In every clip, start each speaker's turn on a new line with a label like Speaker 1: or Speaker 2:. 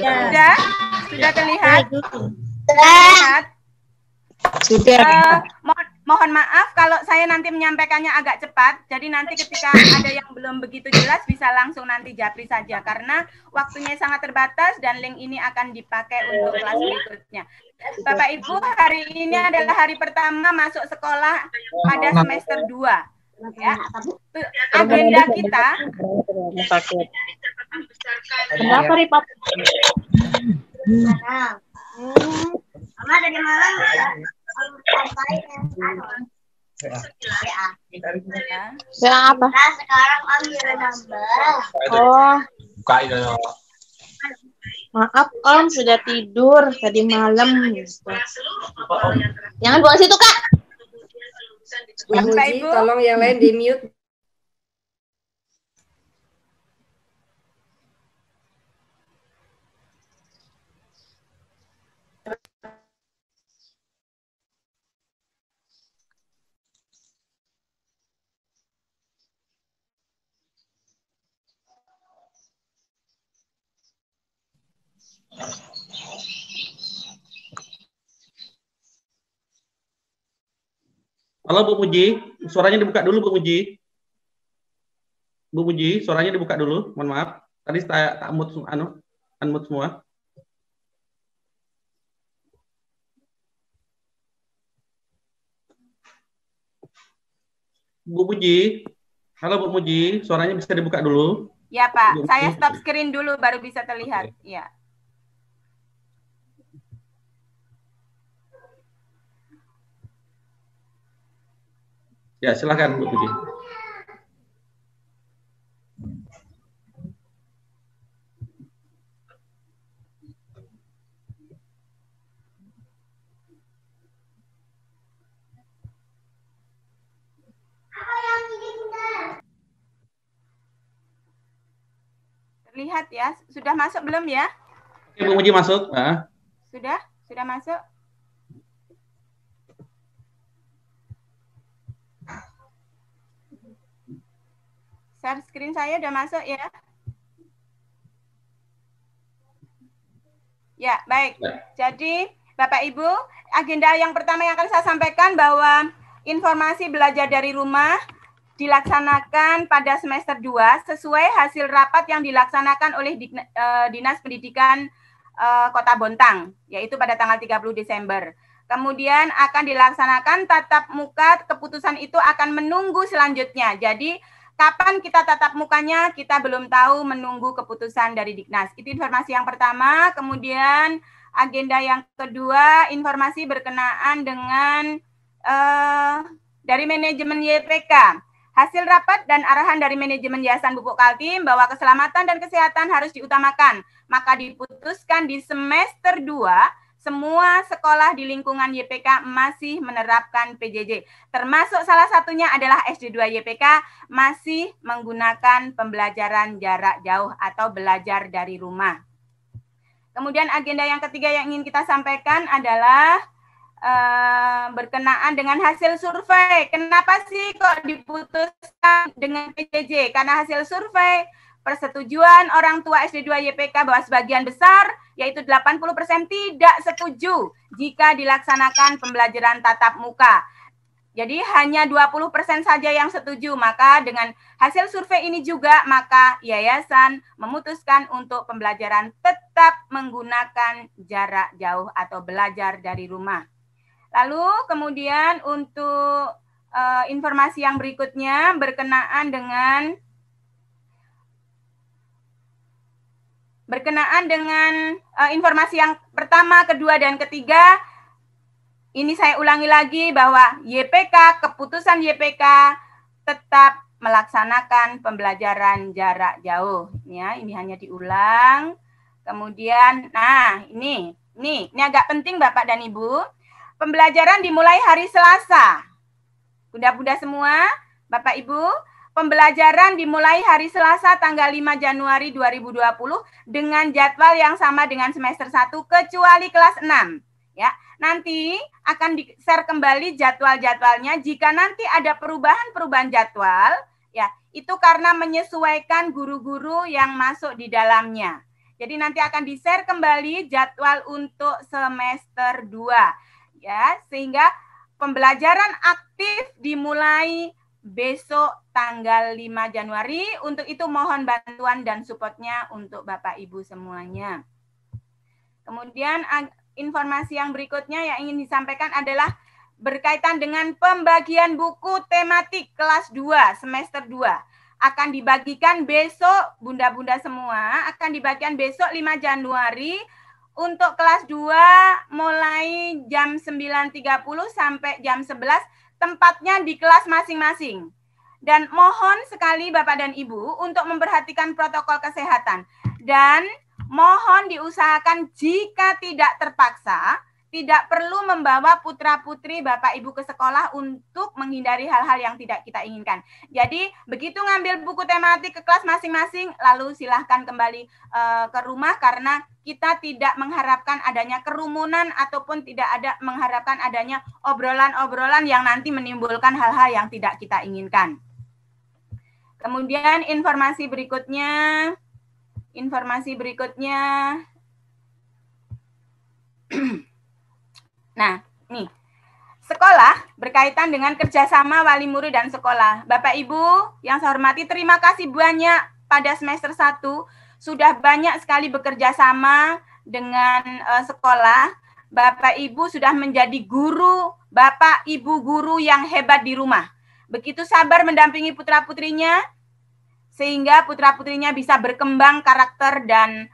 Speaker 1: Sudah? Sudah terlihat?
Speaker 2: Terlihat.
Speaker 3: Sudah.
Speaker 1: Mohon maaf kalau saya nanti menyampaikannya agak cepat. Jadi nanti ketika ada yang belum begitu jelas bisa langsung nanti japri saja karena waktunya sangat terbatas dan link ini akan dipakai untuk kelas berikutnya. Bapak Ibu, hari ini adalah hari pertama masuk sekolah pada semester 2. Ya. Agenda kita
Speaker 2: Kenapa Ripat? Mama dari malam
Speaker 3: Ya apa?
Speaker 2: Sekarang ambil gambar. Oh. Maaf Om, sudah tidur tadi malam. Jangan buang situ Kak.
Speaker 4: Bu Muji, tolong yang lain di mute.
Speaker 5: Halo Bu Muji, suaranya dibuka dulu Bu Muji. Bu Muji, suaranya dibuka dulu. Mohon maaf. Tadi saya tak unmute semua. Bu Muji. Halo Bu Muji, suaranya bisa dibuka dulu.
Speaker 1: Ya Pak, saya stop screen dulu baru bisa terlihat. Ya.
Speaker 5: Ya, silakan Bu Muji.
Speaker 1: Terlihat ya? Sudah masuk belum ya?
Speaker 5: Oke, Bu Muji masuk.
Speaker 1: Sudah? Sudah masuk? Share screen saya udah masuk ya? Ya, baik. Jadi, Bapak Ibu, agenda yang pertama yang akan saya sampaikan bahwa informasi belajar dari rumah dilaksanakan pada semester 2 sesuai hasil rapat yang dilaksanakan oleh Dinas Pendidikan Kota Bontang, yaitu pada tanggal 30 Desember. Kemudian akan dilaksanakan tatap muka, keputusan itu akan menunggu selanjutnya. Jadi, kapan kita tatap mukanya, kita belum tahu, menunggu keputusan dari Diknas. Itu informasi yang pertama. Kemudian agenda yang kedua, informasi berkenaan dengan dari manajemen YPK. Hasil rapat dan arahan dari manajemen Yayasan Pupuk Kaltim bahwa keselamatan dan kesehatan harus diutamakan. Maka diputuskan di semester 2, semua sekolah di lingkungan YPK masih menerapkan PJJ. Termasuk salah satunya adalah SD2 YPK masih menggunakan pembelajaran jarak jauh atau belajar dari rumah. Kemudian agenda yang ketiga yang ingin kita sampaikan adalah berkenaan dengan hasil survei. Kenapa sih kok diputuskan dengan PJJ? Karena hasil survei persetujuan orang tua SD2 YPK bahwa sebagian besar, yaitu 80% tidak setuju jika dilaksanakan pembelajaran tatap muka. Jadi hanya 20% saja yang setuju. Maka dengan hasil survei ini juga, maka yayasan memutuskan untuk pembelajaran tetap menggunakan jarak jauh atau belajar dari rumah. Lalu kemudian untuk informasi yang berikutnya berkenaan dengan informasi yang pertama, kedua, dan ketiga. Ini saya ulangi lagi bahwa YPK, keputusan YPK tetap melaksanakan pembelajaran jarak jauh. Ya, ini hanya diulang. Kemudian, nah ini agak penting Bapak dan Ibu. Pembelajaran dimulai hari Selasa. Bunda-bunda semua, Bapak Ibu, pembelajaran dimulai hari Selasa tanggal 5 Januari 2020 dengan jadwal yang sama dengan semester 1 kecuali kelas 6. Ya, nanti akan di-share kembali jadwal-jadwalnya. Jika nanti ada perubahan-perubahan jadwal, ya, itu karena menyesuaikan guru-guru yang masuk di dalamnya. Jadi nanti akan di-share kembali jadwal untuk semester 2 ya, sehingga pembelajaran aktif dimulai besok tanggal 5 Januari. Untuk itu mohon bantuan dan supportnya untuk Bapak Ibu semuanya. Kemudian informasi yang berikutnya yang ingin disampaikan adalah berkaitan dengan pembagian buku tematik kelas 2 semester 2. Akan dibagikan besok, bunda-bunda semua, akan dibagikan besok 5 Januari untuk kelas 2 mulai jam 9.30 sampai jam 11, tempatnya di kelas masing-masing. Dan mohon sekali Bapak dan Ibu untuk memperhatikan protokol kesehatan. Dan mohon diusahakan jika tidak terpaksa, tidak perlu membawa putra-putri Bapak Ibu ke sekolah untuk menghindari hal-hal yang tidak kita inginkan. Jadi begitu ngambil buku tematik ke kelas masing-masing, lalu silahkan kembali ke rumah karena kita tidak mengharapkan adanya kerumunan ataupun tidak ada mengharapkan adanya obrolan-obrolan yang nanti menimbulkan hal-hal yang tidak kita inginkan. Kemudian informasi berikutnya. Nah, nih, sekolah berkaitan dengan kerjasama wali murid dan sekolah. Bapak Ibu yang saya hormati, terima kasih banyak pada semester 1 sudah banyak sekali bekerja sama dengan sekolah. Bapak Ibu sudah menjadi guru, Bapak Ibu guru yang hebat di rumah. Begitu sabar mendampingi putra-putrinya, sehingga putra-putrinya bisa berkembang karakter dan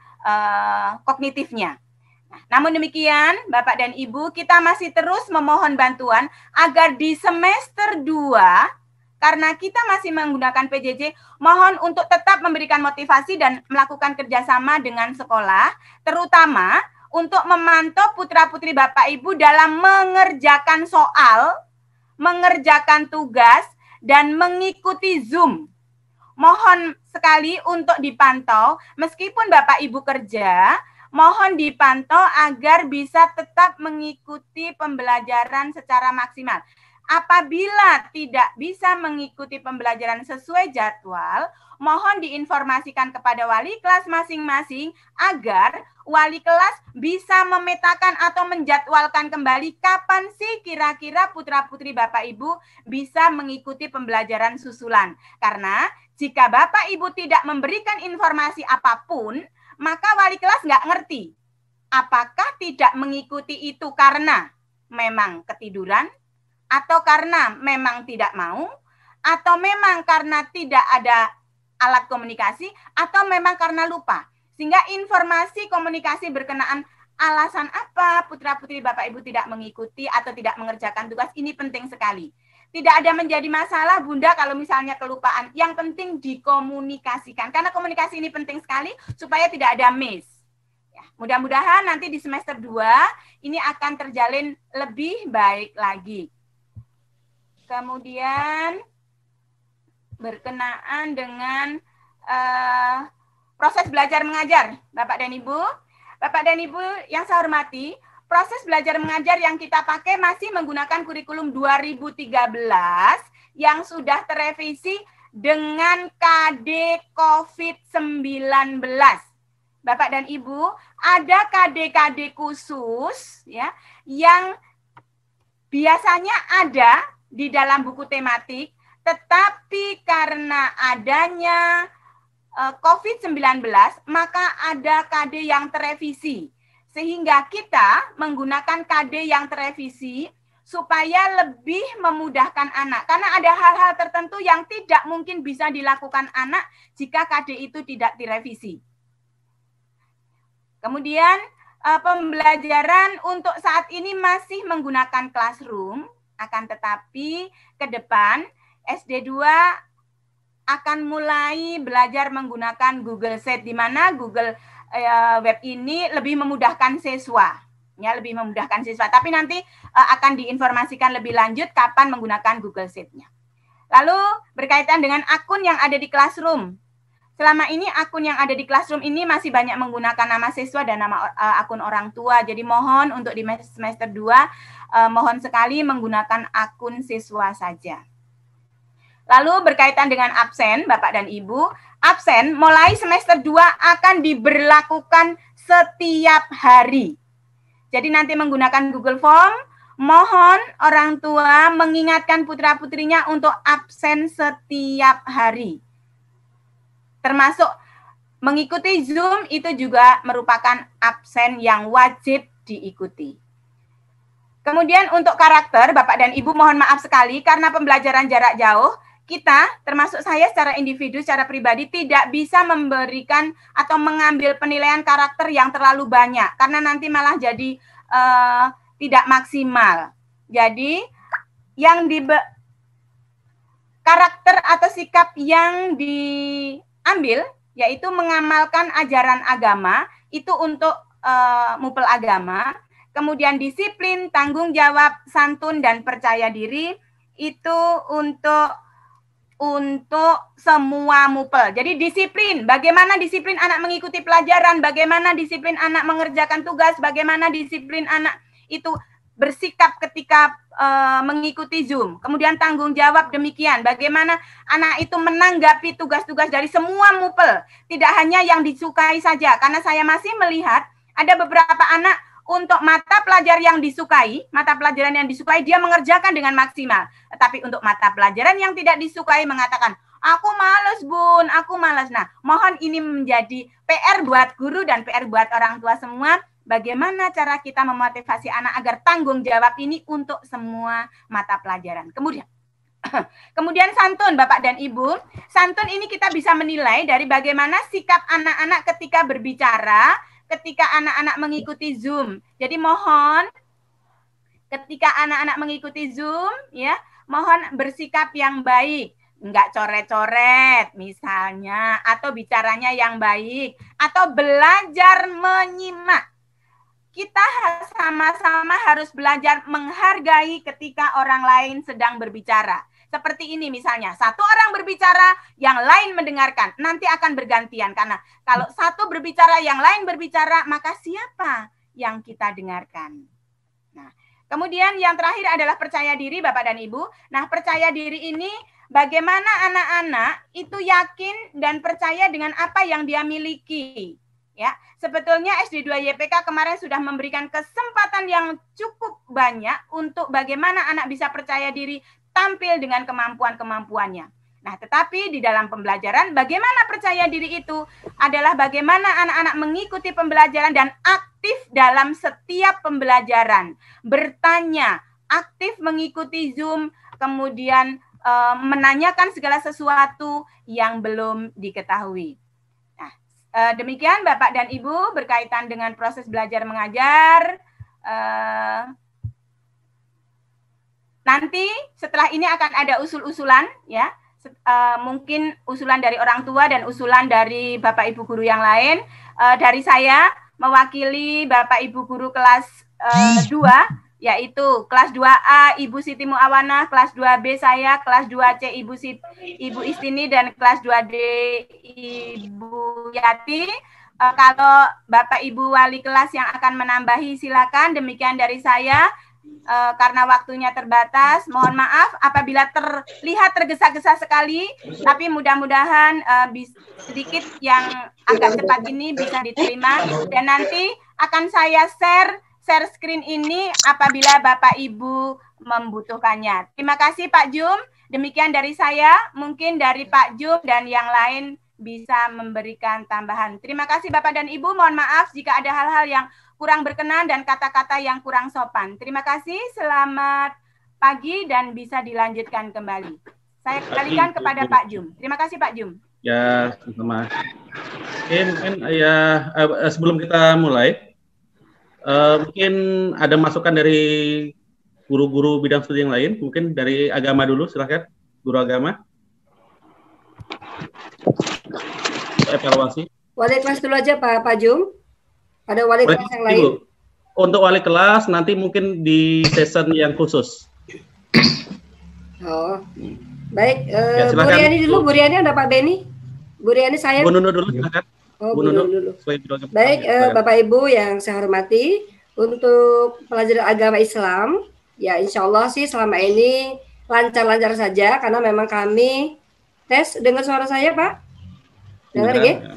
Speaker 1: kognitifnya. Namun demikian, Bapak dan Ibu, kita masih terus memohon bantuan agar di semester 2, karena kita masih menggunakan PJJ, mohon untuk tetap memberikan motivasi dan melakukan kerjasama dengan sekolah, terutama untuk memantau putra-putri Bapak Ibu dalam mengerjakan soal, mengerjakan tugas, dan mengikuti Zoom. Mohon sekali untuk dipantau, meskipun Bapak Ibu kerja, mohon dipantau agar bisa tetap mengikuti pembelajaran secara maksimal. Apabila tidak bisa mengikuti pembelajaran sesuai jadwal, mohon diinformasikan kepada wali kelas masing-masing agar wali kelas bisa memetakan atau menjadwalkan kembali kapan sih kira-kira putra-putri Bapak Ibu bisa mengikuti pembelajaran susulan. Karena jika Bapak Ibu tidak memberikan informasi apapun, maka wali kelas nggak ngerti apakah tidak mengikuti itu karena memang ketiduran, atau karena memang tidak mau, atau memang karena tidak ada alat komunikasi, atau memang karena lupa. Sehingga informasi komunikasi berkenaan alasan apa putra-putri Bapak Ibu tidak mengikuti atau tidak mengerjakan tugas ini penting sekali. Tidak ada menjadi masalah Bunda kalau misalnya kelupaan. Yang penting dikomunikasikan. Karena komunikasi ini penting sekali supaya tidak ada miss. Ya, mudah-mudahan nanti di semester 2 ini akan terjalin lebih baik lagi. Kemudian berkenaan dengan proses belajar mengajar, Bapak dan Ibu. Bapak dan Ibu yang saya hormati, proses belajar mengajar yang kita pakai masih menggunakan kurikulum 2013 yang sudah terrevisi dengan KD COVID-19. Bapak dan Ibu, ada KD-KD khusus ya yang biasanya ada di dalam buku tematik, tetapi karena adanya COVID-19, maka ada KD yang terrevisi. Sehingga kita menggunakan KD yang terrevisi supaya lebih memudahkan anak. Karena ada hal-hal tertentu yang tidak mungkin bisa dilakukan anak jika KD itu tidak direvisi. Kemudian pembelajaran untuk saat ini masih menggunakan classroom, akan tetapi ke depan SD2 akan mulai belajar menggunakan Google Sheet, di mana Google Web ini lebih memudahkan siswa, ya lebih memudahkan siswa. Tapi nanti akan diinformasikan lebih lanjut kapan menggunakan Google Sheet-nya. Lalu berkaitan dengan akun yang ada di classroom. Selama ini akun yang ada di classroom ini masih banyak menggunakan nama siswa dan nama akun orang tua. Jadi mohon untuk di semester 2 mohon sekali menggunakan akun siswa saja. Lalu berkaitan dengan absen, Bapak dan Ibu, absen mulai semester 2 akan diberlakukan setiap hari. Jadi nanti menggunakan Google Form, mohon orang tua mengingatkan putra-putrinya untuk absen setiap hari. Termasuk mengikuti Zoom itu juga merupakan absen yang wajib diikuti. Kemudian untuk karakter, Bapak dan Ibu mohon maaf sekali karena pembelajaran jarak jauh, kita termasuk saya secara individu, secara pribadi tidak bisa memberikan atau mengambil penilaian karakter yang terlalu banyak karena nanti malah jadi tidak maksimal. Jadi yang karakter atau sikap yang diambil yaitu mengamalkan ajaran agama itu untuk mupel agama, kemudian disiplin, tanggung jawab, santun dan percaya diri itu untuk semua mupel. Jadi disiplin, bagaimana disiplin anak mengikuti pelajaran, bagaimana disiplin anak mengerjakan tugas, bagaimana disiplin anak itu bersikap ketika mengikuti Zoom. Kemudian tanggung jawab demikian, bagaimana anak itu menanggapi tugas-tugas dari semua mupel, tidak hanya yang disukai saja. Karena saya masih melihat ada beberapa anak untuk mata pelajaran yang disukai, dia mengerjakan dengan maksimal. Tetapi untuk mata pelajaran yang tidak disukai mengatakan, aku malas bun, aku malas. Nah, mohon ini menjadi PR buat guru dan PR buat orang tua semua. Bagaimana cara kita memotivasi anak agar tanggung jawab ini untuk semua mata pelajaran. Kemudian santun, Bapak dan Ibu. Santun ini kita bisa menilai dari bagaimana sikap anak-anak ketika berbicara, ketika anak-anak mengikuti Zoom. Jadi mohon ketika anak-anak mengikuti Zoom, ya, mohon bersikap yang baik. Enggak coret-coret misalnya, atau bicaranya yang baik, atau belajar menyimak. Kita sama-sama harus belajar menghargai ketika orang lain sedang berbicara. Seperti ini misalnya, satu orang berbicara, yang lain mendengarkan. Nanti akan bergantian, karena kalau satu berbicara, yang lain berbicara, maka siapa yang kita dengarkan? Nah, kemudian yang terakhir adalah percaya diri, Bapak dan Ibu. Nah, percaya diri ini bagaimana anak-anak itu yakin dan percaya dengan apa yang dia miliki. Ya, sebetulnya SD 2 YPK kemarin sudah memberikan kesempatan yang cukup banyak untuk bagaimana anak bisa percaya diri tampil dengan kemampuan-kemampuannya. Nah, tetapi di dalam pembelajaran bagaimana percaya diri itu adalah bagaimana anak-anak mengikuti pembelajaran dan aktif dalam setiap pembelajaran. Bertanya, aktif mengikuti Zoom, kemudian menanyakan segala sesuatu yang belum diketahui. Demikian Bapak dan Ibu berkaitan dengan proses belajar mengajar. Nanti setelah ini akan ada usul-usulan, ya, mungkin usulan dari orang tua dan usulan dari Bapak Ibu guru yang lain. Dari saya mewakili Bapak Ibu guru kelas 2, yaitu kelas 2A Ibu Siti Muawana, kelas 2B saya, kelas 2C Ibu Istini, dan kelas 2D Ibu Yati. Kalau Bapak Ibu wali kelas yang akan menambahi silakan. Demikian dari saya. Karena waktunya terbatas, mohon maaf apabila terlihat tergesa-gesa sekali, tapi mudah-mudahan sedikit yang agak cepat ini bisa diterima, dan nanti akan saya share screen ini apabila Bapak Ibu membutuhkannya. Terima kasih Pak Jum. Demikian dari saya, mungkin dari Pak Jum dan yang lain bisa memberikan tambahan. Terima kasih Bapak dan Ibu. Mohon maaf jika ada hal-hal yang kurang berkenan dan kata-kata yang kurang sopan. Terima kasih. Selamat pagi dan bisa dilanjutkan kembali. Saya kembalikan kepada Pak Jum. Terima kasih Pak Jum.
Speaker 5: Ya, sama. Oke, mungkin ya sebelum kita mulai, mungkin ada masukan dari guru-guru bidang studi yang lain, mungkin dari agama dulu, silakan, guru agama. Evaluasi.
Speaker 4: Wali kelas dulu aja Pak Jum. Ada wali kelas yang lain?
Speaker 5: Ibu. Untuk wali kelas nanti mungkin di session yang khusus.
Speaker 4: Oh, baik. Bu Riani dulu, Bu Riani ada Pak Beni. Bu Riani saya.
Speaker 5: Bu Nunu dulu, silakan.
Speaker 4: Oh, Bu Nunu dulu. Baik, Bapak Ibu yang saya hormati, untuk pelajaran agama Islam, ya insya Allah sih selama ini lancar-lancar saja, karena memang kami tes. Dengar suara saya Pak? Dengar ya?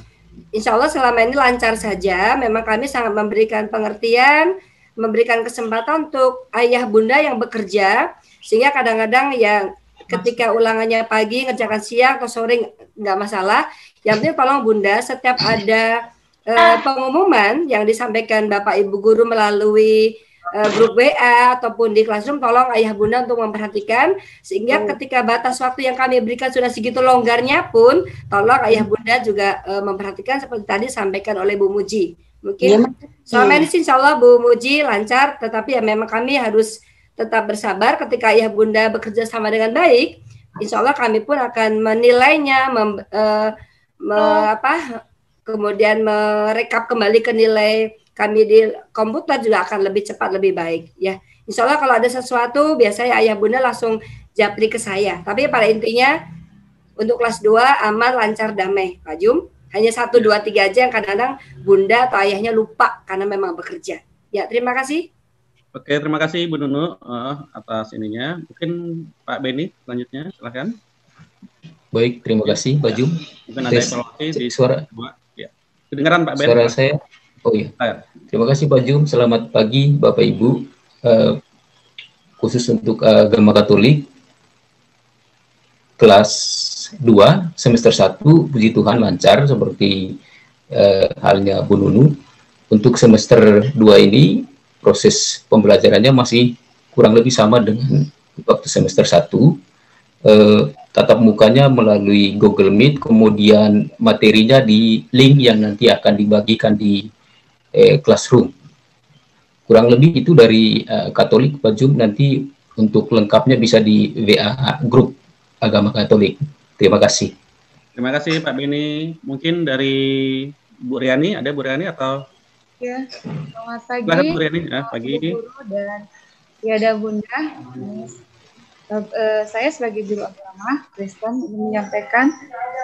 Speaker 4: Insya Allah selama ini lancar saja. Memang kami sangat memberikan pengertian, memberikan kesempatan untuk ayah bunda yang bekerja, sehingga kadang-kadang yang ketika ulangannya pagi, ngerjakan siang atau sore nggak masalah. Yang penting tolong bunda, setiap ada pengumuman yang disampaikan Bapak Ibu guru melalui grup WA ataupun di classroom, tolong ayah bunda untuk memperhatikan, sehingga ketika batas waktu yang kami berikan sudah segitu longgarnya pun, tolong ayah bunda juga memperhatikan seperti tadi disampaikan oleh Bu Muji. Mungkin selama ini insya Allah Bu Muji lancar, tetapi ya memang kami harus tetap bersabar. Ketika ayah bunda bekerja sama dengan baik, insya Allah kami pun akan menilainya, kemudian merekap kembali ke nilai kami di komputer juga akan lebih cepat, lebih baik ya. Insya Allah kalau ada sesuatu biasanya ayah bunda langsung japri ke saya. Tapi pada intinya untuk kelas 2 aman, lancar, damai Pak Jum. Hanya 1, 2, 3 aja yang kadang-kadang bunda atau ayahnya lupa karena memang bekerja. Ya, terima kasih.
Speaker 5: Oke, terima kasih Bu Nunu atas ininya. Mungkin Pak Beni selanjutnya, silahkan.
Speaker 6: Baik, terima kasih Pak Jum.
Speaker 5: Mungkin ada evaluasi di
Speaker 6: suara.
Speaker 5: Ya. Kedengaran Pak Beni?
Speaker 6: Suara saya. Oh iya. Terima kasih Pak Jum. Selamat pagi Bapak Ibu. Khusus untuk agama Katolik kelas 2 semester 1, puji Tuhan lancar seperti halnya Bu Nunu. Untuk semester 2 ini proses pembelajarannya masih kurang lebih sama dengan waktu semester 1. Tatap mukanya melalui Google Meet, kemudian materinya di link yang nanti akan dibagikan di classroom. Kurang lebih itu dari Katolik Pak Jum. Nanti untuk lengkapnya bisa di WA grup agama Katolik. Terima kasih.
Speaker 5: Terima kasih Pak Beni. Mungkin dari Bu Riani, ada Bu Riani atau?
Speaker 7: Ya, selamat pagi.
Speaker 5: Selamat Bu Riani, pagi.
Speaker 7: Guru dan Tiada Bunda. Saya sebagai guru agama Kristen ingin menyampaikan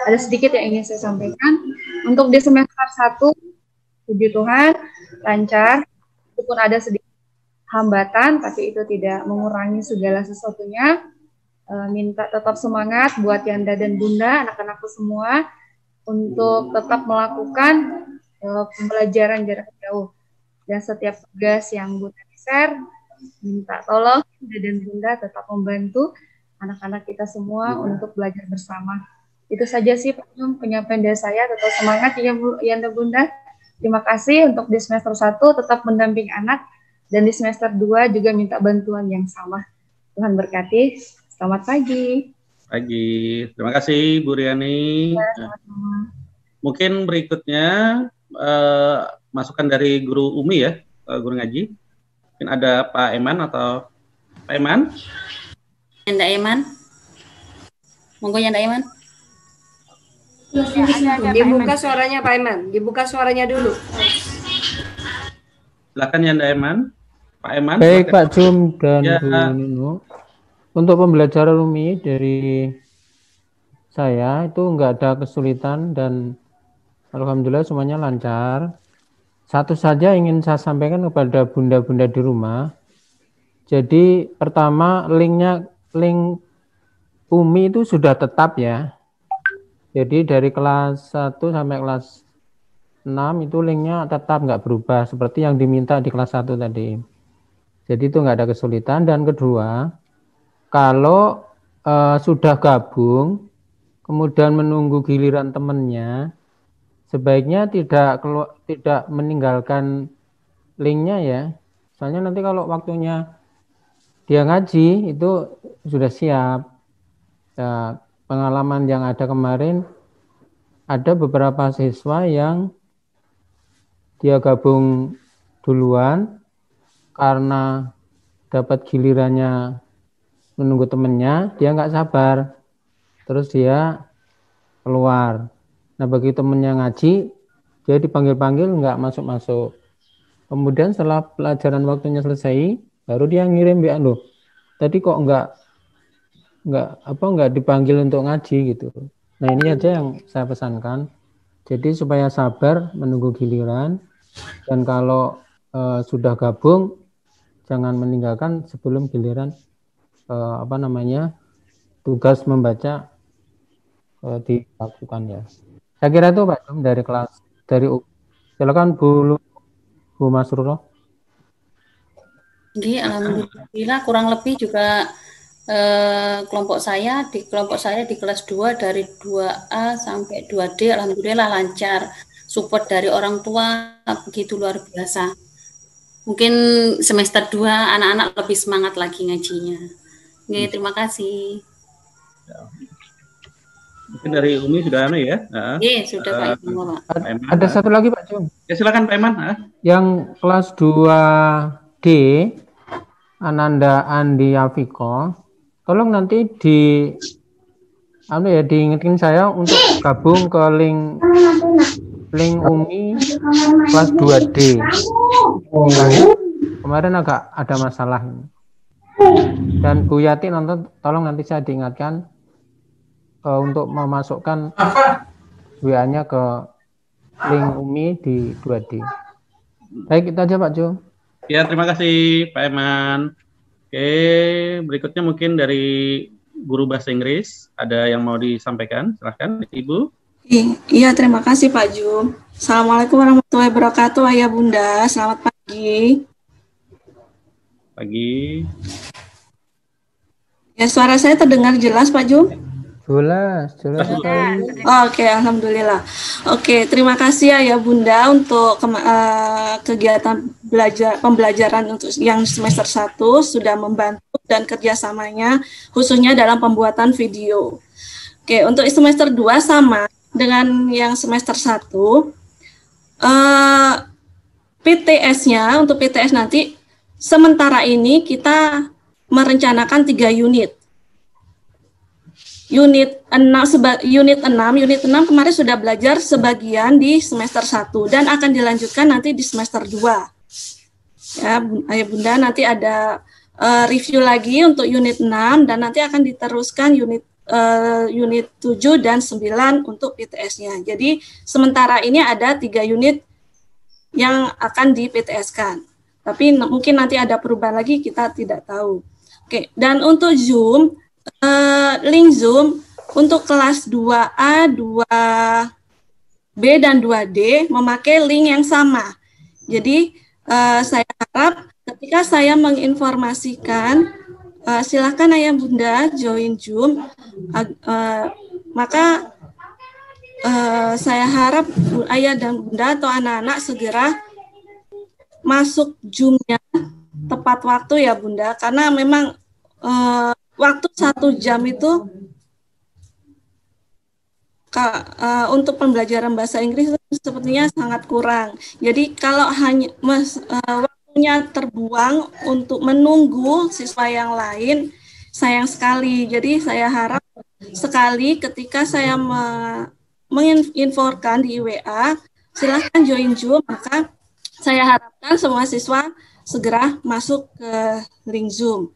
Speaker 7: ada sedikit yang ingin saya sampaikan. Untuk di semester 1, puji Tuhan lancar, walaupun ada sedikit hambatan, tapi itu tidak mengurangi segala sesuatunya. Minta tetap semangat buat Yanda dan Bunda, anak-anakku semua, untuk tetap melakukan pembelajaran jarak jauh. Dan setiap tugas yang Bunda share, minta tolong Yanda dan Bunda tetap membantu anak-anak kita semua untuk belajar bersama. Itu saja sih Pak Jum, penyampaian dari saya. Tetap semangat ya Bu, Yanda Bunda. Terima kasih. Untuk di semester 1 tetap mendampingi anak, dan di semester 2 juga minta bantuan yang sama. Tuhan berkati. Selamat pagi.
Speaker 5: Pagi. Terima kasih Bu Riani.
Speaker 7: Ya,
Speaker 5: mungkin berikutnya masukan dari guru Umi ya, guru ngaji. Mungkin ada Pak Eman atau Pak Eman?
Speaker 3: Yanda Eman. Monggo Yanda Eman.
Speaker 4: Dibuka suaranya Pak Eman, dibuka suaranya dulu.
Speaker 5: Silakan Yanda Eman. Pak Eman.
Speaker 8: Baik Pak Jum dan Bu Nunu. Untuk pembelajaran Umi dari saya itu enggak ada kesulitan dan alhamdulillah semuanya lancar. Satu saja ingin saya sampaikan kepada bunda-bunda di rumah. Jadi pertama link Umi itu sudah tetap ya. Jadi dari kelas 1 sampai kelas 6 itu linknya tetap nggak berubah seperti yang diminta di kelas 1 tadi. Jadi itu nggak ada kesulitan. Dan kedua, kalau sudah gabung kemudian menunggu giliran temannya, sebaiknya tidak meninggalkan linknya ya. Soalnya nanti kalau waktunya dia ngaji itu sudah siap. Ya, pengalaman yang ada kemarin, ada beberapa siswa yang dia gabung duluan karena dapat gilirannya menunggu temennya, dia nggak sabar, terus dia keluar. Nah bagi temennya ngaji, dia dipanggil-panggil nggak masuk-masuk. Kemudian setelah pelajaran waktunya selesai, baru dia ngirim WA, loh tadi kok nggak dipanggil untuk ngaji gitu. Nah ini aja yang saya pesankan. Jadi supaya sabar menunggu giliran, dan kalau sudah gabung jangan meninggalkan sebelum giliran tugas membaca dilakukan ya. Saya kira itu Pak Jum dari kelas dari silakan Bu Masruro.
Speaker 3: Jadi alhamdulillah kurang lebih juga kelompok saya di kelas 2 dari 2A sampai 2D alhamdulillah lancar. Support dari orang tua begitu luar biasa. Mungkin semester 2 anak-anak lebih semangat lagi ngajinya. Oke, terima kasih.
Speaker 5: Mungkin dari Umi sudah ada ya?
Speaker 3: Iya, sudah Pak Ibu, Pak.
Speaker 8: Ada satu lagi Pak Jum.
Speaker 5: Ya silakan Pak Iman.
Speaker 8: Yang kelas 2D Ananda Andi Afiko, tolong nanti diingetin saya untuk gabung ke link Umi kelas 2D. Kemarin agak ada masalah. Dan Bu Yati tolong nanti saya diingatkan untuk memasukkan WA-nya ke link Umi di 2D. Baik, itu aja Pak Jo.
Speaker 5: Ya, terima kasih Pak Eman. Oke, berikutnya mungkin dari guru bahasa Inggris. Ada yang mau disampaikan? Silahkan, Ibu.
Speaker 9: Iya, terima kasih Pak Jum. Assalamualaikum warahmatullahi wabarakatuh, Ayah Bunda. Selamat pagi.
Speaker 5: Pagi.
Speaker 9: Ya, suara saya terdengar jelas Pak Jum?
Speaker 8: Jelas.
Speaker 9: Oke, alhamdulillah. Oke, terima kasih ya Bunda untuk kegiatan pembelajaran untuk yang semester 1 sudah membantu dan kerjasamanya khususnya dalam pembuatan video. Oke, untuk semester 2 sama dengan yang semester 1. PTS-nya untuk PTS nanti sementara ini kita merencanakan 3 unit. Unit 6 kemarin sudah belajar sebagian di semester 1 dan akan dilanjutkan nanti di semester 2. Ya, Ayah Bunda, nanti ada review lagi untuk unit 6 dan nanti akan diteruskan unit 7 dan 9 untuk PTS-nya. Jadi sementara ini ada 3 unit yang akan di PTS-kan. Tapi mungkin nanti ada perubahan lagi, kita tidak tahu. Oke, dan untuk Zoom, link Zoom untuk kelas 2A, 2B, dan 2D memakai link yang sama. Jadi saya harap ketika saya menginformasikan, silakan Ayah Bunda join Zoom, maka saya harap Ayah dan Bunda atau anak-anak segera masuk Zoom-nya tepat waktu ya Bunda, karena memang waktu 1 jam itu untuk pembelajaran bahasa Inggris sepertinya sangat kurang. Jadi kalau hanya waktunya terbuang untuk menunggu siswa yang lain, sayang sekali. Jadi saya harap sekali ketika saya menginfokan di WA, silahkan join Zoom, maka saya harapkan semua siswa segera masuk ke link Zoom.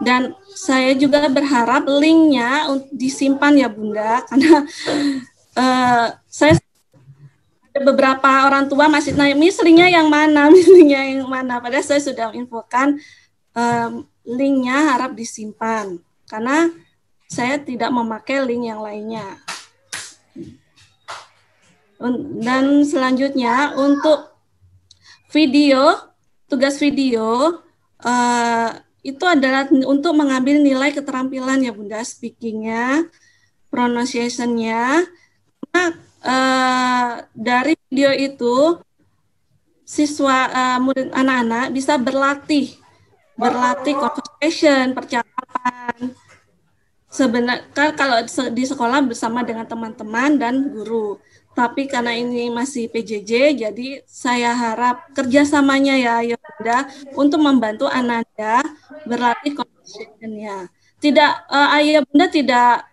Speaker 9: Dan saya juga berharap linknya disimpan ya Bunda, karena saya ada beberapa orang tua masih nanya, linknya yang mana, padahal saya sudah infokan linknya harap disimpan, karena saya tidak memakai link yang lainnya. Dan selanjutnya untuk video, tugas video, itu adalah untuk mengambil nilai keterampilan ya Bunda, speaking-nya, pronunciation-nya. Karena dari video itu siswa murid anak-anak bisa berlatih conversation, percakapan. Sebenarnya kalau di sekolah bersama dengan teman-teman dan guru. Tapi karena ini masih PJJ, jadi saya harap kerjasamanya ya Bunda untuk membantu Ananda berlatih conversation-nya. Tidak, Ayah Bunda tidak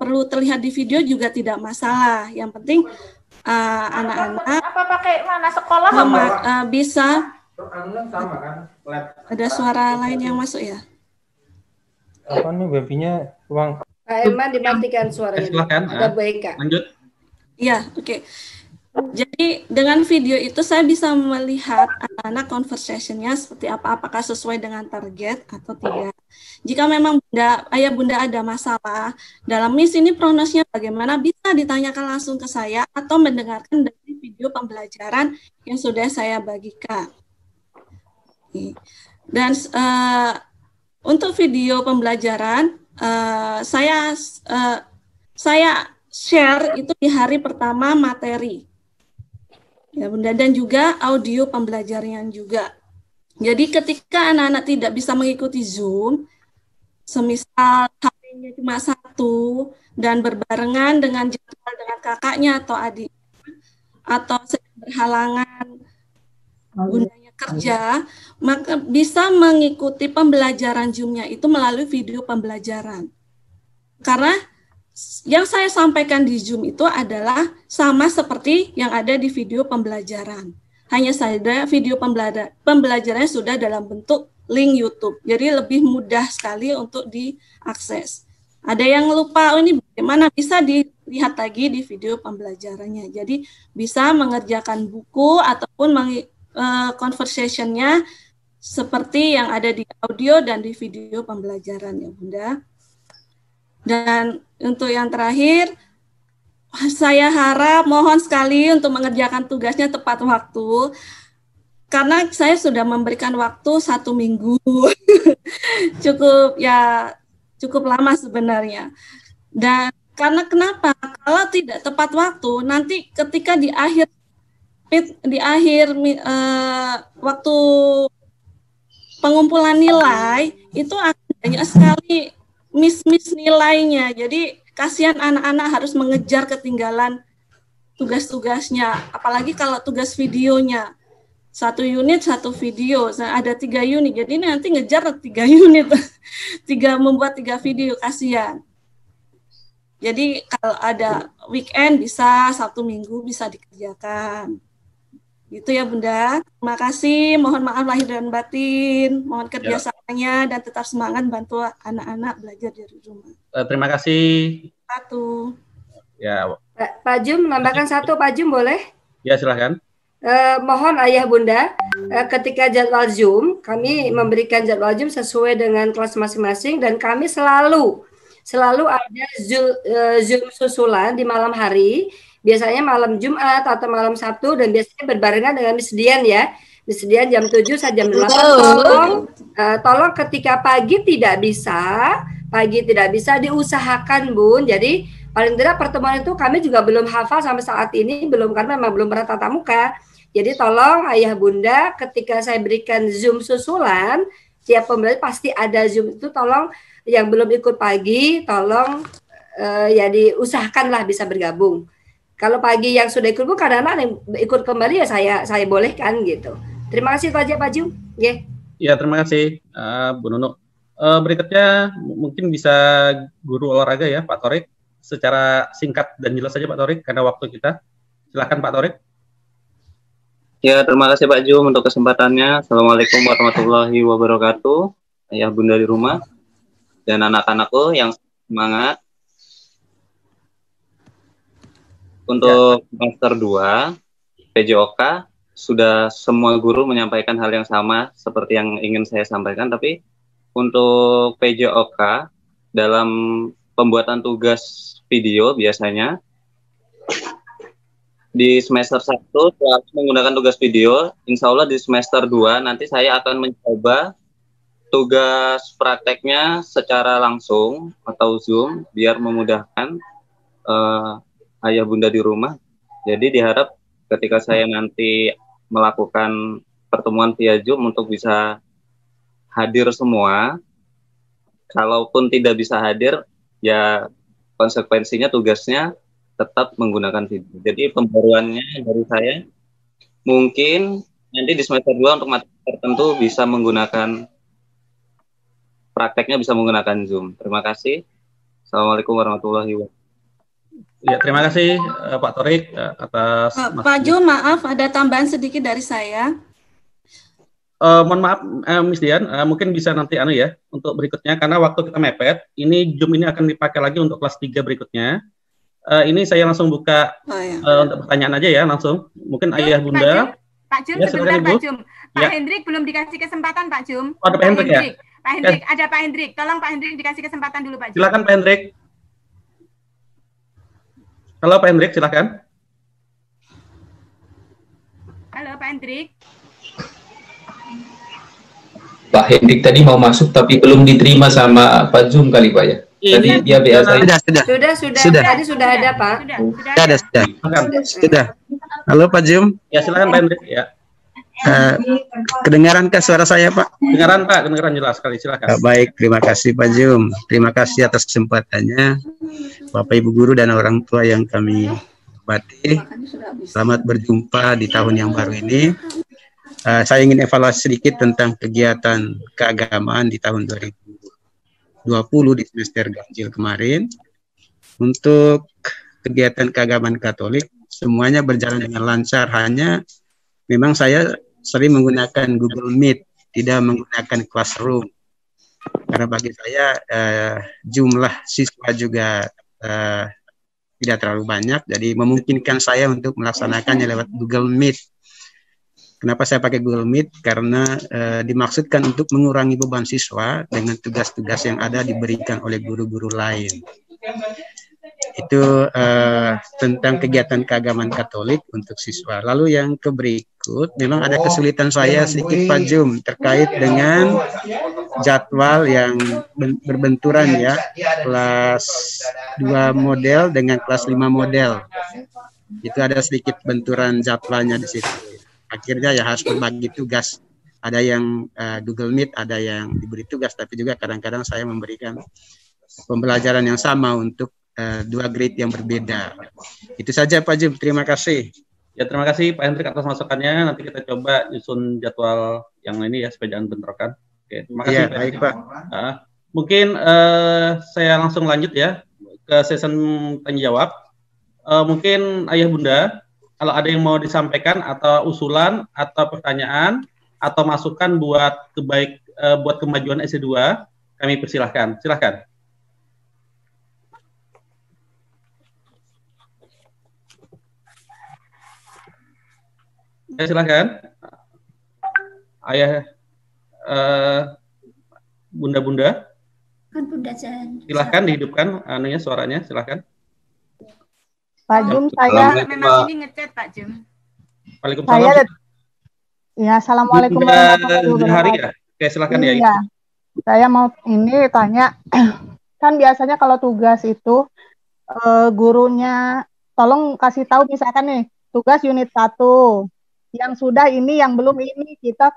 Speaker 9: perlu terlihat di video juga tidak masalah. Yang penting anak-anak bisa. Ada suara lain yang masuk ya?
Speaker 8: Apa nih babinya ruang?
Speaker 4: Pak Eman dimatikan suaranya.
Speaker 5: Silakan.
Speaker 4: Ada Bu Eka.
Speaker 5: Lanjut.
Speaker 9: Iya, oke. Jadi dengan video itu saya bisa melihat anak-anak conversation-nya seperti apa, apakah sesuai dengan target atau tidak. Jika memang ayah bunda ada masalah dalam Miss ini pronosnya bagaimana, bisa ditanyakan langsung ke saya atau mendengarkan dari video pembelajaran yang sudah saya bagikan. Dan untuk video pembelajaran saya share itu di hari pertama materi, ya bunda, dan juga audio pembelajaran juga. Jadi ketika anak-anak tidak bisa mengikuti Zoom, semisal HP-nya cuma satu dan berbarengan dengan jadwal dengan kakaknya atau adik, atau sedang berhalangan bundanya kerja, maka bisa mengikuti pembelajaran Zoom-nya itu melalui video pembelajaran. Karena yang saya sampaikan di Zoom itu adalah sama seperti yang ada di video pembelajaran. Hanya saja video pembelajarannya sudah dalam bentuk link YouTube. Jadi lebih mudah sekali untuk diakses. Ada yang lupa, ini bagaimana, bisa dilihat lagi di video pembelajarannya. Jadi bisa mengerjakan buku ataupun conversation-nya seperti yang ada di audio dan di video pembelajaran ya Bunda. Dan untuk yang terakhir, saya harap mohon sekali untuk mengerjakan tugasnya tepat waktu, karena saya sudah memberikan waktu 1 minggu. cukup lama sebenarnya. Dan karena kenapa? Kalau tidak tepat waktu, nanti ketika di akhir waktu pengumpulan nilai itu akan banyak sekali miss nilainya. Jadi kasihan anak-anak harus mengejar ketinggalan tugas-tugasnya. Apalagi kalau tugas videonya. 1 unit 1 video, ada 3 unit. Jadi nanti ngejar 3 unit. Membuat 3 video, kasihan. Jadi kalau ada weekend bisa, 1 minggu bisa dikerjakan. Gitu ya Bunda. Terima kasih. Mohon maaf lahir dan batin. Mohon kerjasamanya dan tetap semangat bantu anak-anak belajar dari rumah.
Speaker 5: Terima kasih.
Speaker 9: Satu.
Speaker 5: Ya.
Speaker 4: Pak Jum, menambahkan 1, Pak Jum boleh?
Speaker 5: Ya, silahkan.
Speaker 4: Mohon ayah bunda, ketika jadwal Zoom, kami memberikan jadwal Zoom sesuai dengan kelas masing-masing, dan kami selalu ada Zoom susulan di malam hari, biasanya malam Jumat atau malam Sabtu, dan biasanya berbarengan dengan Miss Dian ya. Miss Dian jam 7 sampai jam 8. Tolong ketika pagi tidak bisa diusahakan Bun. Jadi paling tidak pertemuan itu kami juga belum hafal sampai saat ini, karena memang belum pernah tatap muka. Jadi tolong ayah bunda, ketika saya berikan Zoom susulan, tiap pembelajar pasti ada Zoom itu, tolong yang belum ikut pagi, tolong ya diusahakanlah bisa bergabung. Kalau pagi yang sudah ikut, kadang-kadang yang ikut kembali ya saya bolehkan gitu. Terima kasih Pak Jum.
Speaker 5: Ya, terima kasih Bu Nunu. Berikutnya mungkin bisa guru olahraga ya Pak Torik, secara singkat dan jelas saja Pak Torik karena waktu kita. Silakan Pak Torik.
Speaker 10: Ya, terima kasih Pak Jum untuk kesempatannya. Assalamualaikum warahmatullahi wabarakatuh. Ayah bunda di rumah dan anak-anakku yang semangat. Untuk semester 2 PJOK sudah semua guru menyampaikan hal yang sama seperti yang ingin saya sampaikan, tapi untuk PJOK dalam pembuatan tugas video biasanya di semester 1 menggunakan tugas video. Insya Allah di semester 2 nanti saya akan mencoba tugas prakteknya secara langsung atau Zoom biar memudahkan ayah bunda di rumah. Jadi diharap ketika saya nanti melakukan pertemuan via Zoom untuk bisa hadir semua. Kalaupun tidak bisa hadir, ya konsekuensinya tugasnya tetap menggunakan video. Jadi pembaruannya dari saya, mungkin nanti di semester 2 untuk materi tertentu bisa menggunakan, prakteknya bisa menggunakan Zoom. Terima kasih. Assalamualaikum warahmatullahi wabarakatuh.
Speaker 5: Ya, terima kasih Pak Torik atas...
Speaker 9: Pak Jum, maaf ada tambahan sedikit dari saya.
Speaker 5: Mohon maaf Miss Dian, mungkin bisa nanti untuk berikutnya, karena waktu kita mepet, ini Zoom ini akan dipakai lagi untuk kelas 3 berikutnya. Ini saya langsung buka untuk pertanyaan aja ya, langsung. Mungkin ayah bunda.
Speaker 1: Pak Jum,
Speaker 5: ya,
Speaker 1: sebentar Pak Jum. Pak
Speaker 5: ya.
Speaker 1: Hendrik belum dikasih kesempatan Pak Jum.
Speaker 5: Oh, ada Pak Hendrik ya?
Speaker 1: Pak Hendrik, ada Pak Hendrik. Tolong Pak Hendrik dikasih kesempatan dulu Pak Jim.
Speaker 5: Silakan Pak Hendrik. Halo Pak Hendrik, silakan.
Speaker 1: Halo Pak Hendrik.
Speaker 6: Pak Hendrik tadi mau masuk tapi belum diterima sama Pak Zoom kali Pak ya. Tadi dia biasa.
Speaker 4: Sudah. Tadi sudah ada Pak.
Speaker 11: Sudah. Halo Pak Zoom.
Speaker 5: Ya silakan Pak Hendrik. Ya.
Speaker 11: Kedengaran suara saya Pak?
Speaker 5: Kedengaran Pak, kedengaran jelas sekali. Silakan.
Speaker 11: Baik, terima kasih Pak Zoom. Terima kasih atas kesempatannya, Bapak Ibu guru dan orang tua yang kami hormati. Selamat berjumpa di tahun yang baru ini. Saya ingin evaluasi sedikit tentang kegiatan keagamaan di tahun 2020 di semester ganjil kemarin. Untuk kegiatan keagamaan Katolik semuanya berjalan dengan lancar, hanya memang saya sering menggunakan Google Meet, tidak menggunakan Classroom. Karena bagi saya jumlah siswa juga tidak terlalu banyak, jadi memungkinkan saya untuk melaksanakannya lewat Google Meet. Kenapa saya pakai Google Meet? Karena dimaksudkan untuk mengurangi beban siswa dengan tugas-tugas yang ada diberikan oleh guru-guru lain. Itu tentang kegiatan keagamaan Katolik untuk siswa. Lalu yang berikut, memang ada kesulitan saya sedikit Pak Zoom terkait dengan jadwal yang berbenturan ya, kelas 2 model dengan kelas 5 model. Itu ada sedikit benturan jadwalnya di situ. Akhirnya ya harus berbagi tugas. Ada yang Google Meet, ada yang diberi tugas, tapi juga kadang-kadang saya memberikan pembelajaran yang sama untuk 2 grade yang berbeda. Itu saja Pak Jim, terima kasih.
Speaker 5: Ya terima kasih Pak Hendrik atas masukannya. Nanti kita coba nyusun jadwal yang ini ya supaya jangan bentrokan. Oke, terima kasih.
Speaker 11: Ya, baik Pak.
Speaker 5: Mungkin saya langsung lanjut ya ke session tanya jawab. Mungkin Ayah Bunda, kalau ada yang mau disampaikan atau usulan atau pertanyaan atau masukan buat buat kemajuan SD2, kami persilahkan. Silakan. Ya, silakan. Ayah Bunda-bunda.
Speaker 12: Kan Bunda Jan.
Speaker 5: Silakan dihidupkan anunya suaranya, silakan.
Speaker 12: Pak Jum, saya
Speaker 1: memang ini ngechat Pak Jum.
Speaker 5: Waalaikumsalam.
Speaker 12: Ya, assalamualaikum warahmatullahi wabarakatuh.
Speaker 5: Ya. Oke, silakan ya.
Speaker 12: Iya. Saya mau ini tanya, kan biasanya kalau tugas itu gurunya tolong kasih tahu misalkan nih tugas unit 1 yang sudah ini, yang belum ini, kita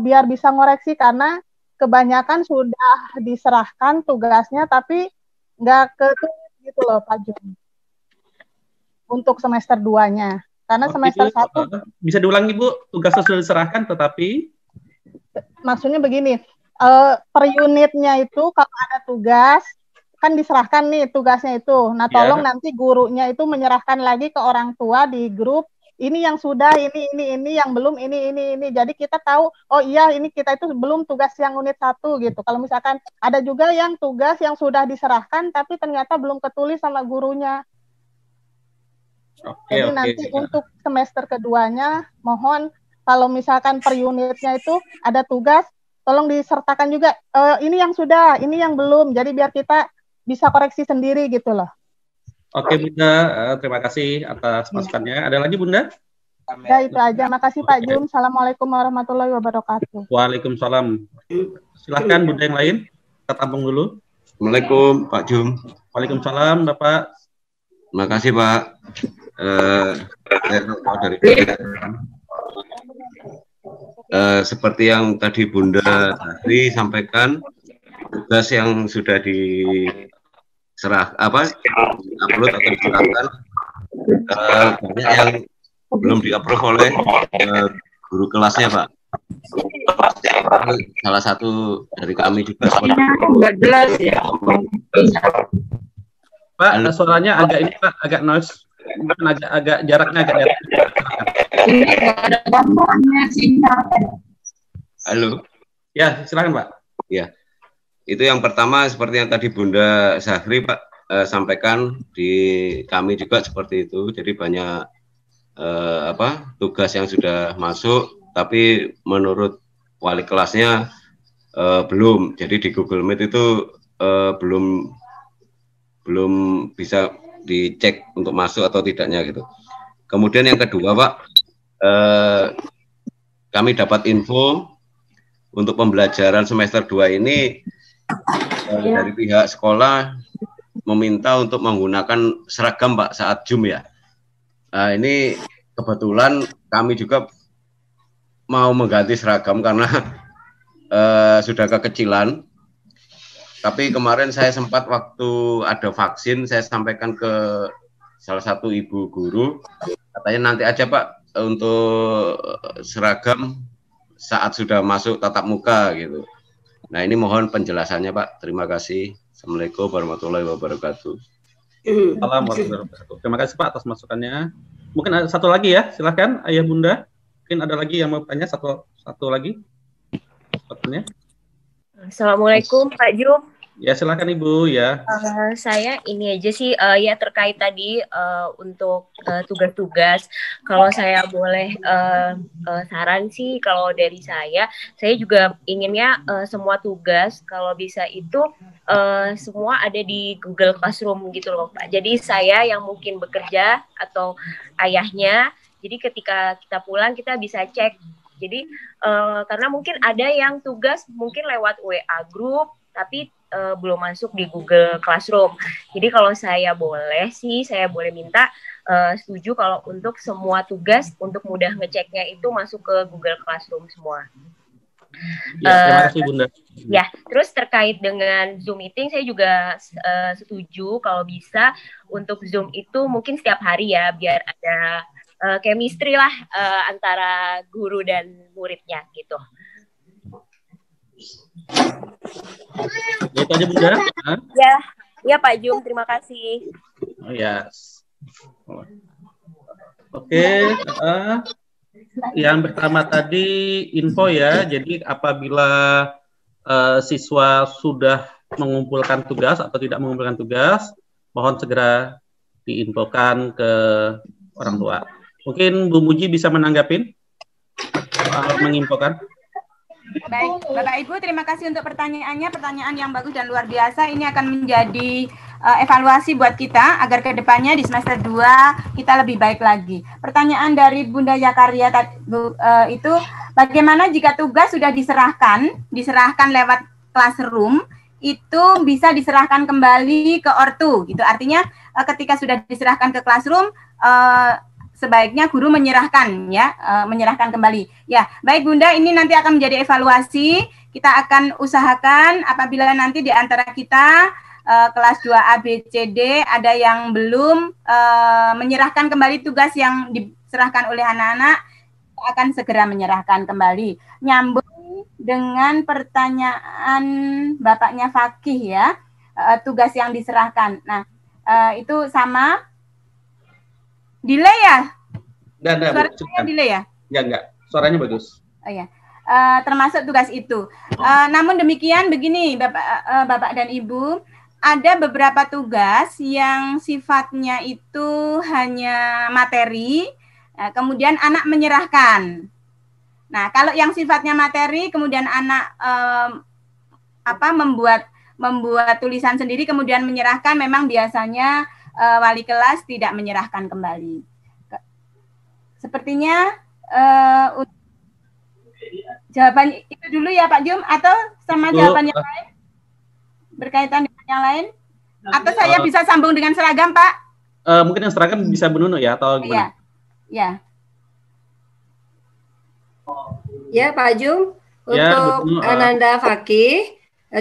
Speaker 12: biar bisa ngoreksi karena kebanyakan sudah diserahkan tugasnya tapi nggak ketulis gitu loh Pak Jum. Untuk semester 2-nya. Karena semester 1
Speaker 5: bisa diulangi Bu, tugasnya sudah diserahkan tetapi
Speaker 12: maksudnya begini, per unitnya itu kalau ada tugas kan diserahkan nih tugasnya itu. Nah, tolong nanti gurunya itu menyerahkan lagi ke orang tua di grup. Ini yang sudah, ini yang belum, ini. Jadi kita tahu, oh iya ini kita itu belum tugas yang unit 1 gitu. Kalau misalkan ada juga yang tugas yang sudah diserahkan tapi ternyata belum ketulis sama gurunya. Jadi nanti untuk semester keduanya mohon kalau misalkan per unitnya itu ada tugas tolong disertakan juga ini yang sudah, ini yang belum. Jadi biar kita bisa koreksi sendiri gitu loh.
Speaker 5: Oke Bunda, terima kasih atas masukannya. Ada lagi Bunda?
Speaker 12: Ya itu aja. Makasih Pak Jum. Assalamualaikum warahmatullahi wabarakatuh.
Speaker 5: Waalaikumsalam. Silahkan Bunda yang lain. Kita tampung dulu.
Speaker 13: Assalamualaikum Pak Jum.
Speaker 5: Waalaikumsalam Bapak.
Speaker 13: Terima kasih Pak. Dari seperti yang tadi Bunda tadi sampaikan, tugas yang sudah upload atau diserahkan banyak yang belum di-approve oleh guru kelasnya Pak. Salah satu dari kami juga
Speaker 14: nggak jelas ya
Speaker 5: Pak. Suaranya agak ini Pak, agak noise. Agak jaraknya agak jauh.
Speaker 14: Ini nggak ada gambarnya sinyal.
Speaker 13: Halo.
Speaker 5: Ya, silakan Pak.
Speaker 13: Ya. Itu yang pertama seperti yang tadi Bunda Zahri Pak sampaikan, di kami juga seperti itu. Jadi banyak tugas yang sudah masuk tapi menurut wali kelasnya belum. Jadi di Google Meet itu belum bisa dicek untuk masuk atau tidaknya gitu. Kemudian yang kedua Pak, kami dapat info untuk pembelajaran semester 2 ini dari pihak sekolah meminta untuk menggunakan seragam Pak saat Zoom ya. Nah, ini kebetulan kami juga mau mengganti seragam karena sudah kekecilan. Tapi kemarin saya sempat waktu ada vaksin, saya sampaikan ke salah satu ibu guru, katanya nanti aja Pak untuk seragam saat sudah masuk tatap muka gitu. Nah ini mohon penjelasannya Pak. Terima kasih. Assalamualaikum warahmatullahi wabarakatuh.
Speaker 5: Assalamualaikum warahmatullahi wabarakatuh. Terima kasih Pak atas masukannya. Mungkin ada satu lagi ya, silahkan Ayah Bunda. Mungkin ada lagi yang mau tanya satu lagi. Sepertinya.
Speaker 15: Assalamualaikum Pak Jum.
Speaker 5: Ya silakan Ibu ya.
Speaker 15: Saya ini aja sih ya terkait tadi untuk tugas-tugas. Kalau saya boleh saran sih kalau dari saya juga inginnya semua tugas kalau bisa itu semua ada di Google Classroom gitu loh Pak. Jadi saya yang mungkin bekerja atau ayahnya, jadi ketika kita pulang kita bisa cek. Jadi karena mungkin ada yang tugas mungkin lewat WA group tapi belum masuk di Google Classroom. Jadi kalau saya boleh minta setuju kalau untuk semua tugas untuk mudah ngeceknya itu masuk ke Google Classroom semua.
Speaker 5: Ya, terima kasih Bunda.
Speaker 15: Ya, terus terkait dengan Zoom meeting saya juga setuju kalau bisa untuk Zoom itu mungkin setiap hari ya biar ada chemistry lah antara guru dan muridnya gitu.
Speaker 5: Ya, itu aja Bunda.
Speaker 15: Ya Pak Jum, terima kasih.
Speaker 5: Oh ya. Oke, yang pertama tadi info ya. Jadi apabila siswa sudah mengumpulkan tugas atau tidak mengumpulkan tugas, mohon segera diinfokan ke orang tua. Mungkin Bu Muji bisa menanggapin soal menginfokan.
Speaker 1: Baik, Bapak Ibu, terima kasih untuk pertanyaannya. Pertanyaan yang bagus dan luar biasa. Ini akan menjadi evaluasi buat kita agar ke depannya di semester 2 kita lebih baik lagi. Pertanyaan dari Bunda Yakarya itu, bagaimana jika tugas sudah diserahkan lewat classroom, itu bisa diserahkan kembali ke ortu, gitu. Artinya ketika sudah diserahkan ke classroom, sebaiknya guru menyerahkan kembali. Ya, baik Bunda, ini nanti akan menjadi evaluasi. Kita akan usahakan apabila nanti di antara kita kelas 2A, B, C, D ada yang belum menyerahkan kembali tugas yang diserahkan oleh anak-anak, akan segera menyerahkan kembali. Nyambung dengan pertanyaan Bapaknya Fakih ya, tugas yang diserahkan. Nah, itu sama. Delay ya? Suaranya delay ya?
Speaker 5: Ya enggak, suaranya bagus.
Speaker 1: Oh ya, termasuk tugas itu. Namun demikian begini Bapak dan Ibu, ada beberapa tugas yang sifatnya itu hanya materi, kemudian anak menyerahkan. Nah, kalau yang sifatnya materi, kemudian anak membuat tulisan sendiri, kemudian menyerahkan, memang biasanya wali kelas tidak menyerahkan kembali. Sepertinya jawaban itu dulu ya Pak Jum, atau sama jawaban yang lain? Berkaitan dengan yang lain? Atau saya bisa sambung dengan seragam Pak?
Speaker 5: Mungkin yang seragam bisa Bu Nunu ya, atau gimana?
Speaker 1: Ya.
Speaker 4: Ya Pak Jum, untuk Ananda Fakih,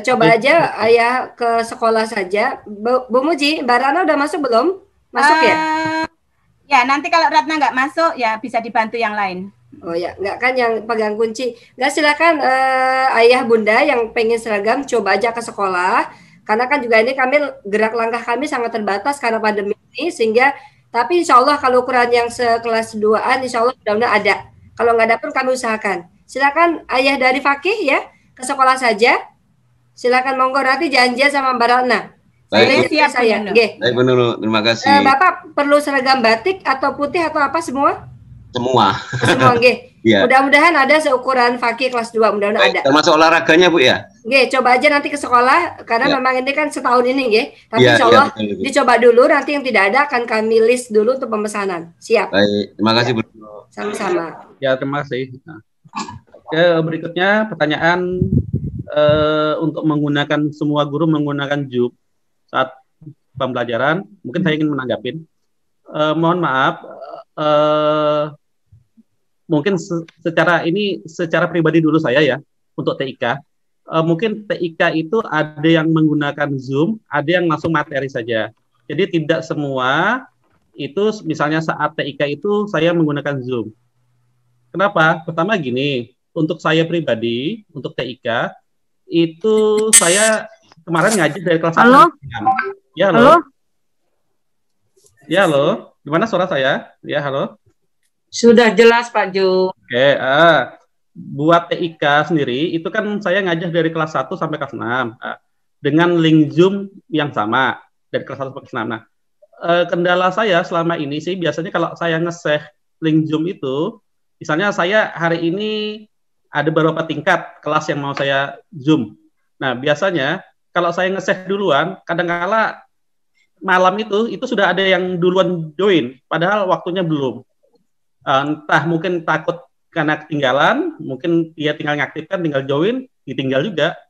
Speaker 4: coba aja ayah ke sekolah saja. Bu Muji, Mbak Rana udah masuk belum? Masuk ya?
Speaker 1: Ya, nanti kalau Ratna nggak masuk, ya bisa dibantu yang lain.
Speaker 4: Oh ya, nggak kan yang pegang kunci. Nggak, silakan ayah bunda yang pengen seragam, coba aja ke sekolah. Karena kan juga ini kami, gerak langkah kami sangat terbatas karena pandemi ini, sehingga, tapi insya Allah kalau ukuran yang sekelas 2-an, insya Allah mudah-mudahan ada. Kalau nggak ada pun kami usahakan. Silakan ayah dari Fakih ya, ke sekolah saja. Silakan monggo, nanti janjian sama Mbak Ratna.
Speaker 13: Baik,
Speaker 4: siap saya.
Speaker 13: Baik Bu Nunu, terima kasih.
Speaker 4: Bapak perlu seragam batik atau putih atau apa semua?
Speaker 13: Semua.
Speaker 4: Semua nggih.
Speaker 13: Iya.
Speaker 4: Mudah-mudahan ada seukuran Fakih kelas 2, mudah-mudahan ada.
Speaker 13: Termasuk olahraganya, Bu ya?
Speaker 4: Nggih, coba aja nanti ke sekolah karena
Speaker 13: Ya.
Speaker 4: memang ini kan setahun ini nggih. Tapi
Speaker 13: Iya,
Speaker 4: insya
Speaker 13: iya,
Speaker 4: Allah
Speaker 13: betul, betul.
Speaker 4: dicoba dulu, nanti yang tidak ada akan kami list dulu untuk pemesanan. Siap.
Speaker 13: Baik, terima kasih, Bu.
Speaker 4: Sama-sama.
Speaker 5: Ya, terima kasih. Nah, oke, berikutnya pertanyaan untuk menggunakan semua guru menggunakan Zoom saat pembelajaran. Mungkin saya ingin menanggapin. Mohon maaf, mungkin secara pribadi dulu saya ya untuk TIK. Mungkin TIK itu ada yang menggunakan Zoom, ada yang langsung materi saja. Jadi tidak semua itu misalnya saat TIK itu saya menggunakan Zoom. Kenapa? Pertama gini, untuk saya pribadi, untuk TIK, itu saya kemarin ngaji dari kelas 1.
Speaker 16: Halo?
Speaker 5: Ya, halo.
Speaker 16: Halo?
Speaker 5: Ya, halo. Gimana suara saya? Ya, halo.
Speaker 16: Sudah jelas Pak Ju.
Speaker 5: Oke, buat TIK sendiri, itu kan saya ngajar dari kelas 1 sampai kelas 6. Dengan link Zoom yang sama, dari kelas 1 sampai kelas 6. Nah, kendala saya selama ini sih, biasanya kalau saya nge-save link Zoom itu, misalnya saya hari ini ada beberapa tingkat kelas yang mau saya Zoom. Nah, biasanya kalau saya nge-save duluan, kadang-kala malam itu sudah ada yang duluan join, padahal waktunya belum. Entah mungkin takut karena ketinggalan, mungkin dia tinggal ngaktifkan, tinggal join, ditinggal juga.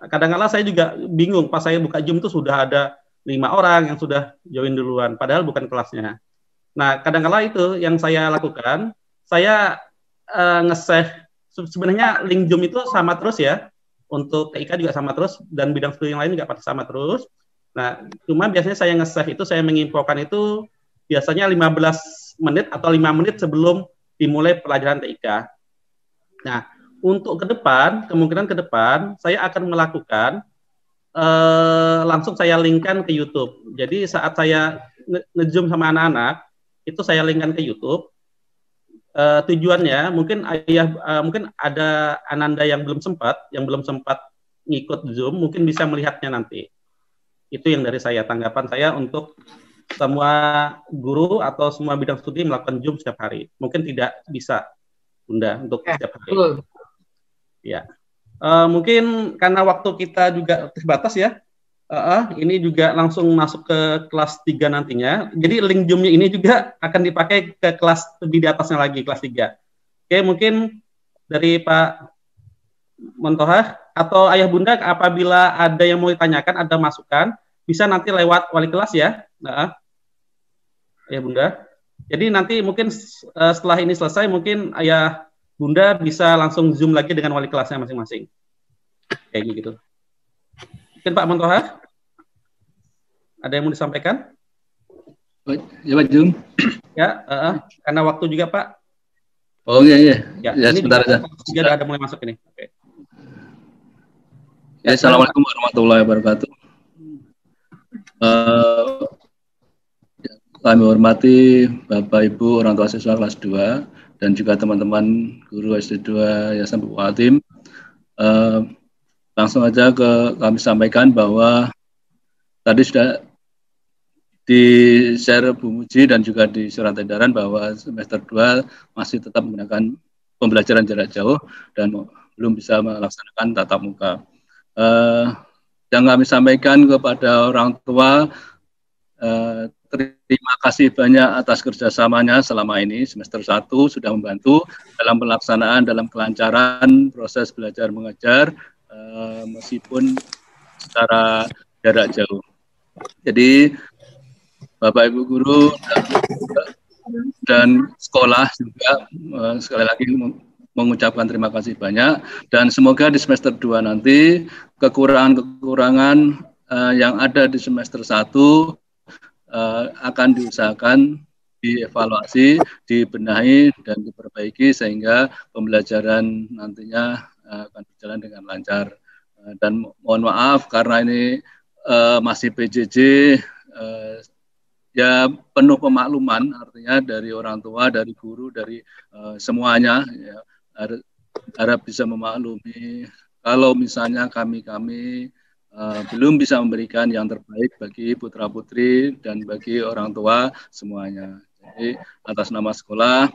Speaker 5: Kadang-kala saya juga bingung, pas saya buka Zoom itu sudah ada 5 orang yang sudah join duluan, padahal bukan kelasnya. Nah, kadang-kala itu yang saya lakukan, saya nge-save, sebenarnya link Zoom itu sama terus ya, untuk TIK juga sama terus, dan bidang studi yang lain juga sama terus. Nah, cuma biasanya saya nge-save itu, saya menginfokan itu biasanya 15 menit atau 5 menit sebelum dimulai pelajaran TIK. Nah, untuk ke depan, kemungkinan ke depan, saya akan melakukan, langsung saya linkkan ke YouTube. Jadi saat saya nge-zoom sama anak-anak, itu saya linkkan ke YouTube. Tujuannya, mungkin mungkin ada Ananda yang belum sempat ngikut Zoom, mungkin bisa melihatnya nanti. Itu yang dari saya, tanggapan saya untuk semua guru atau semua bidang studi melakukan Zoom setiap hari. Mungkin tidak bisa, Bunda, untuk setiap hari. Ya, mungkin karena waktu kita juga terbatas ya. Ini juga langsung masuk ke kelas 3 nantinya. Jadi link Zoom-nya ini juga akan dipakai ke kelas lebih di atasnya lagi, kelas 3. Oke, mungkin dari Pak Montoha atau Ayah Bunda, apabila ada yang mau ditanyakan, ada masukan, bisa nanti lewat wali kelas ya. Ayah Bunda. Jadi nanti mungkin setelah ini selesai, mungkin Ayah Bunda bisa langsung Zoom lagi dengan wali kelasnya masing-masing. Kayak gitu. Mungkin Pak Montoha, ada yang mau disampaikan?
Speaker 17: Ya Pak Jum.
Speaker 5: Ya, karena waktu juga Pak.
Speaker 17: Oh iya.
Speaker 5: Ya,
Speaker 17: Ya
Speaker 5: ini
Speaker 17: sebentar aja.
Speaker 5: Sudah ada mulai masuk ini. Oke.
Speaker 17: Ya, Assalamualaikum warahmatullahi wabarakatuh. Kami hormati Bapak Ibu orang tua siswa kelas 2 dan juga teman-teman guru SD2 Yayasan Buku Hatim. Langsung aja kami sampaikan bahwa tadi sudah di-share Bu Muji dan juga di surat edaran bahwa semester 2 masih tetap menggunakan pembelajaran jarak jauh dan belum bisa melaksanakan tatap muka. Yang kami sampaikan kepada orang tua, terima kasih banyak atas kerjasamanya selama ini. Semester 1 sudah membantu dalam pelaksanaan, dalam kelancaran proses belajar mengajar, meskipun secara jarak jauh. Jadi Bapak Ibu guru dan sekolah juga sekali lagi mengucapkan terima kasih banyak, dan semoga di semester 2 nanti kekurangan-kekurangan yang ada di semester 1 akan diusahakan dievaluasi, dibenahi dan diperbaiki sehingga pembelajaran nantinya akan berjalan dengan lancar. Dan mohon maaf karena ini masih PJJ, ya penuh pemakluman, artinya dari orang tua, dari guru, dari semuanya, ya, harap bisa memaklumi kalau misalnya kami belum bisa memberikan yang terbaik bagi putra-putri dan bagi orang tua semuanya. Jadi, atas nama sekolah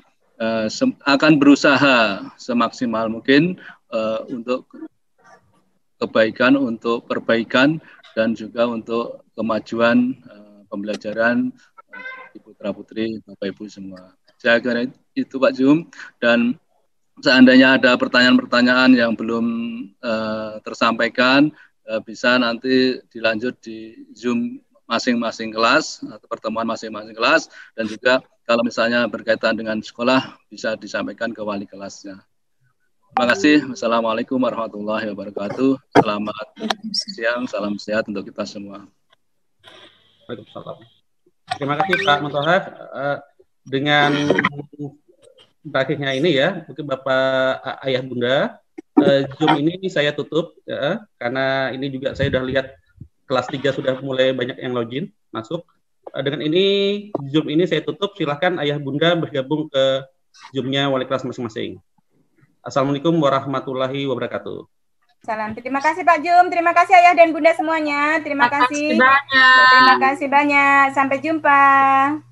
Speaker 17: akan berusaha semaksimal mungkin untuk kebaikan, untuk perbaikan, dan juga untuk kemajuan pembelajaran di putra-putri Bapak Ibu semua. Saya kira itu Pak Jum, dan seandainya ada pertanyaan-pertanyaan yang belum tersampaikan, bisa nanti dilanjut di Zoom masing-masing kelas atau pertemuan masing-masing kelas, dan juga kalau misalnya berkaitan dengan sekolah bisa disampaikan ke wali kelasnya. Terima kasih. Wassalamualaikum warahmatullahi wabarakatuh. Selamat siang, salam sehat untuk kita semua.
Speaker 5: Waalaikumsalam. Terima kasih Pak Muntohar. Dengan berakhirnya ini ya, mungkin Bapak Ayah Bunda, Zoom ini saya tutup ya, karena ini juga saya sudah lihat kelas 3 sudah mulai banyak yang login masuk. Dengan ini Zoom ini saya tutup. Silahkan Ayah Bunda bergabung ke Zoom-nya wali kelas masing-masing. Assalamualaikum warahmatullahi wabarakatuh.
Speaker 1: Salam. Terima kasih Pak Jum. Terima kasih Ayah dan Bunda semuanya. Terima kasih.
Speaker 16: banyak.
Speaker 1: Terima kasih banyak. Sampai jumpa.